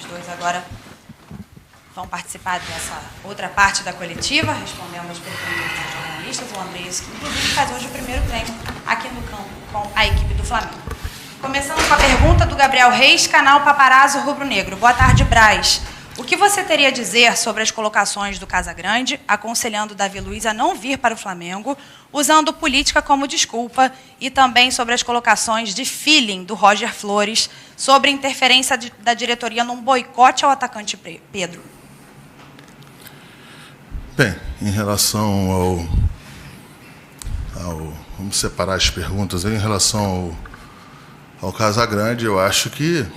dois agora vão participar dessa outra parte da coletiva, respondendo as perguntas dos jornalistas. O Andrés, que inclusive faz hoje o primeiro treino aqui no campo com a equipe do Flamengo. Começando com a pergunta do Gabriel Reis, canal Paparazzo Rubro Negro. Boa tarde, Braz. O que você teria a dizer sobre as colocações do Casagrande, aconselhando Davi Luiz a não vir para o Flamengo, usando política como desculpa, e também sobre as colocações de feeling do Roger Flores sobre a interferência da diretoria num boicote ao atacante Pedro? Bem, em relação vamos separar as perguntas aí, em relação ao Casagrande, eu acho que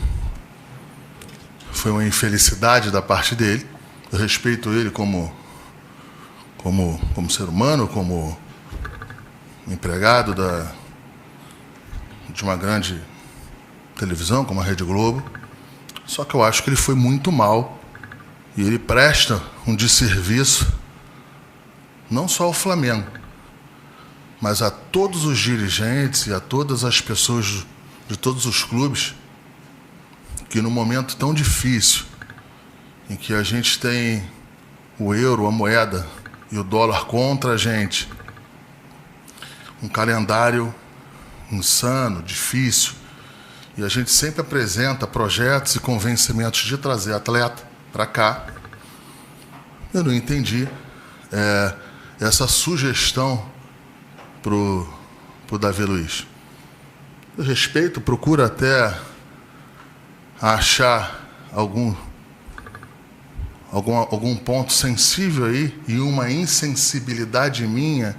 foi uma infelicidade da parte dele. Eu respeito ele como ser humano, como empregado de uma grande televisão, como a Rede Globo. Só que eu acho que ele foi muito mal e ele presta um desserviço não só ao Flamengo, mas a todos os dirigentes e a todas as pessoas de todos os clubes que, num momento tão difícil, em que a gente tem o euro, a moeda e o dólar contra a gente, um calendário insano, difícil, e a gente sempre apresenta projetos e convencimentos de trazer atleta para cá, eu não entendi essa sugestão para o Davi Luiz. Eu respeito, procuro até achar algum ponto sensível aí e uma insensibilidade minha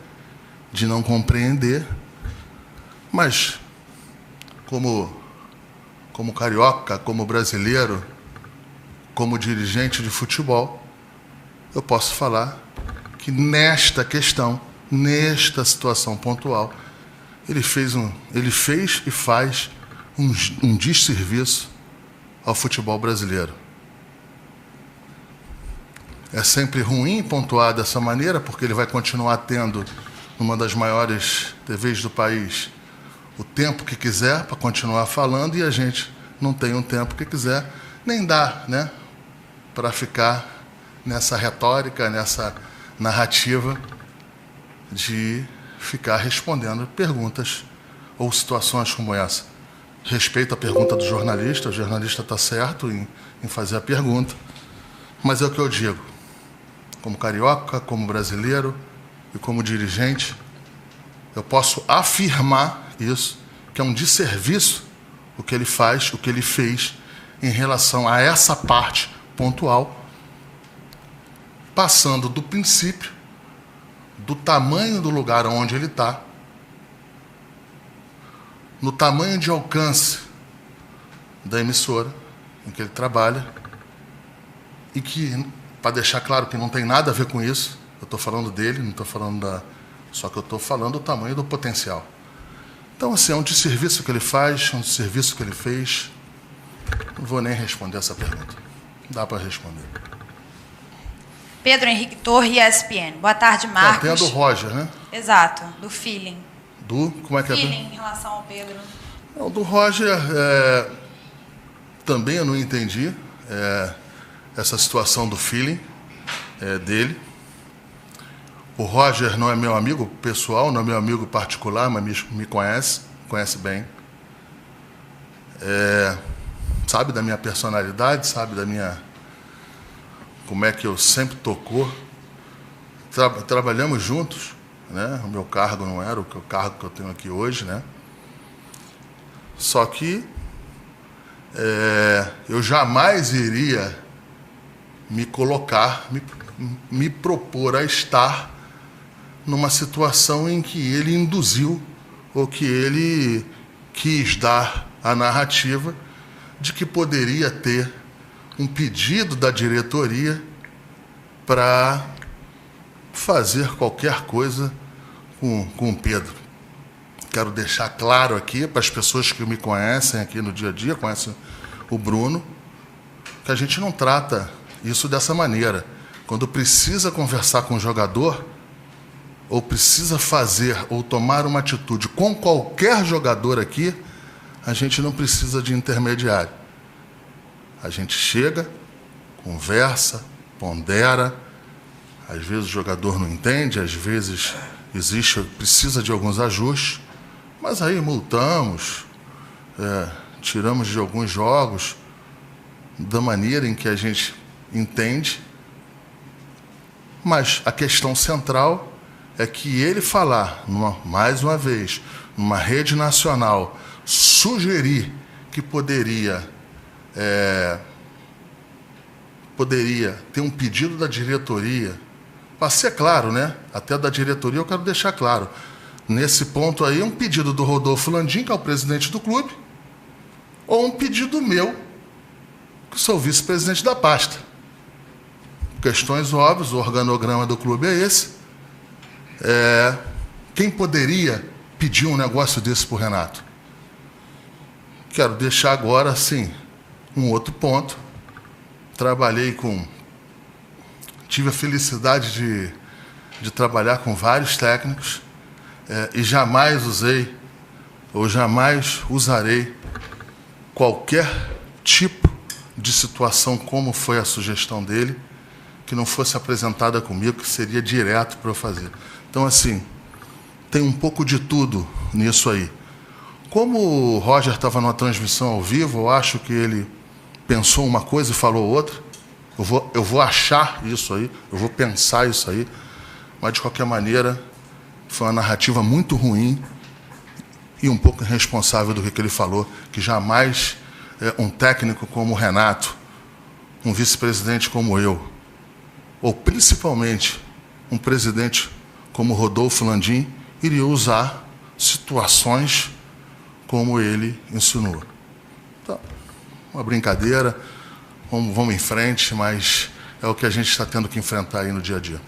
de não compreender, mas como carioca, como brasileiro, como dirigente de futebol, eu posso falar que nesta questão, nesta situação pontual, ele fez e faz um desserviço ao futebol brasileiro. É sempre ruim pontuar dessa maneira, porque ele vai continuar tendo, numa das maiores TVs do país, o tempo que quiser para continuar falando, e a gente não tem um tempo que quiser, nem dá, né, para ficar nessa retórica, nessa narrativa de ficar respondendo perguntas ou situações como essa. Respeito a pergunta do jornalista, o jornalista está certo em fazer a pergunta, mas é o que eu digo, como carioca, como brasileiro e como dirigente, eu posso afirmar isso, que é um desserviço o que ele faz, o que ele fez em relação a essa parte pontual, passando do princípio, do tamanho do lugar onde ele está, no tamanho de alcance da emissora em que ele trabalha, e que, para deixar claro que não tem nada a ver com isso, eu estou falando dele, não estou falando só que eu estou falando do tamanho do potencial. Então, assim, é um desserviço que ele faz, é um desserviço que ele fez. Não vou nem responder essa pergunta. Dá para responder. Pedro Henrique Torre, ESPN. Boa tarde, Marcos. Tem a do Roger, né? Exato, do feeling. Como é que feeling em relação ao Pedro. O do Roger, também eu não entendi essa situação do feeling dele. O Roger não é meu amigo pessoal, não é meu amigo particular, mas me conhece bem. Sabe da minha personalidade, sabe da minha... como é que eu sempre tocou. Trabalhamos juntos, né? O meu cargo não era o cargo que eu tenho aqui hoje, né? Só que eu jamais iria me colocar, me propor a estar numa situação em que ele induziu ou que ele quis dar a narrativa de que poderia ter um pedido da diretoria para fazer qualquer coisa com o Pedro. Quero deixar claro aqui para as pessoas que me conhecem aqui no dia a dia, conhecem o Bruno, que a gente não trata isso dessa maneira. Quando precisa conversar com o jogador, ou precisa fazer ou tomar uma atitude com qualquer jogador aqui, a gente não precisa de intermediário. A gente chega, conversa, pondera, às vezes o jogador não entende, às vezes precisa de alguns ajustes, mas aí multamos, tiramos de alguns jogos da maneira em que a gente entende, mas a questão central é que ele falar, mais uma vez, numa rede nacional, sugerir que poderia ter um pedido da diretoria, para ser claro, né? Até da diretoria eu quero deixar claro. Nesse ponto aí, um pedido do Rodolfo Landim, que é o presidente do clube, ou um pedido meu, que sou vice-presidente da pasta. Questões óbvias, o organograma do clube é esse. Quem poderia pedir um negócio desse para o Renato? Quero deixar agora, sim, um outro ponto. Tive a felicidade de trabalhar com vários técnicos e jamais usei ou jamais usarei qualquer tipo de situação como foi a sugestão dele, que não fosse apresentada comigo, que seria direto para eu fazer. Então, assim, tem um pouco de tudo nisso aí. Como o Roger estava numa transmissão ao vivo, eu acho que ele pensou uma coisa e falou outra. Eu vou achar isso aí, eu vou pensar isso aí, mas, de qualquer maneira, foi uma narrativa muito ruim e um pouco irresponsável do que ele falou, que jamais um técnico como o Renato, um vice-presidente como eu, ou principalmente um presidente como Rodolfo Landim, iria usar situações como ele insinuou. Então, uma brincadeira, vamos em frente, mas é o que a gente está tendo que enfrentar aí no dia a dia.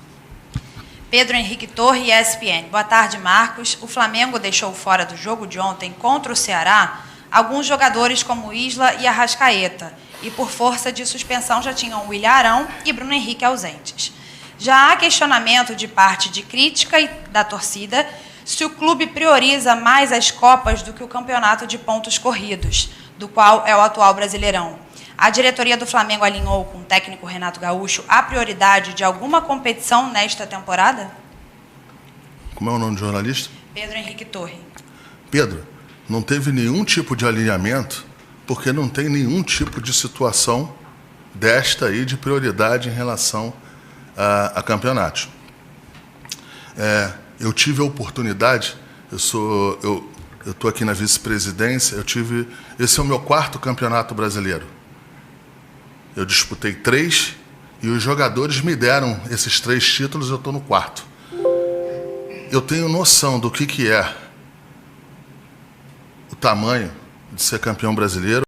Pedro Henrique Torre, ESPN. Boa tarde, Marcos. O Flamengo deixou fora do jogo de ontem contra o Ceará alguns jogadores como Isla e Arrascaeta, e por força de suspensão já tinham William Arão e Bruno Henrique ausentes. Já há questionamento de parte de crítica e da torcida se o clube prioriza mais as Copas do que o campeonato de pontos corridos, do qual é o atual Brasileirão. A diretoria do Flamengo alinhou com o técnico Renato Gaúcho a prioridade de alguma competição nesta temporada? Como é o nome do jornalista? Pedro Henrique Torre. Pedro, não teve nenhum tipo de alinhamento, porque não tem nenhum tipo de situação desta aí de prioridade em relação a campeonatos. Eu tive a oportunidade, eu estou aqui na vice-presidência, esse é o meu 4º campeonato brasileiro. Eu disputei 3 e os jogadores me deram esses 3 títulos, eu estou no 4º. Eu tenho noção do que é o tamanho de ser campeão brasileiro.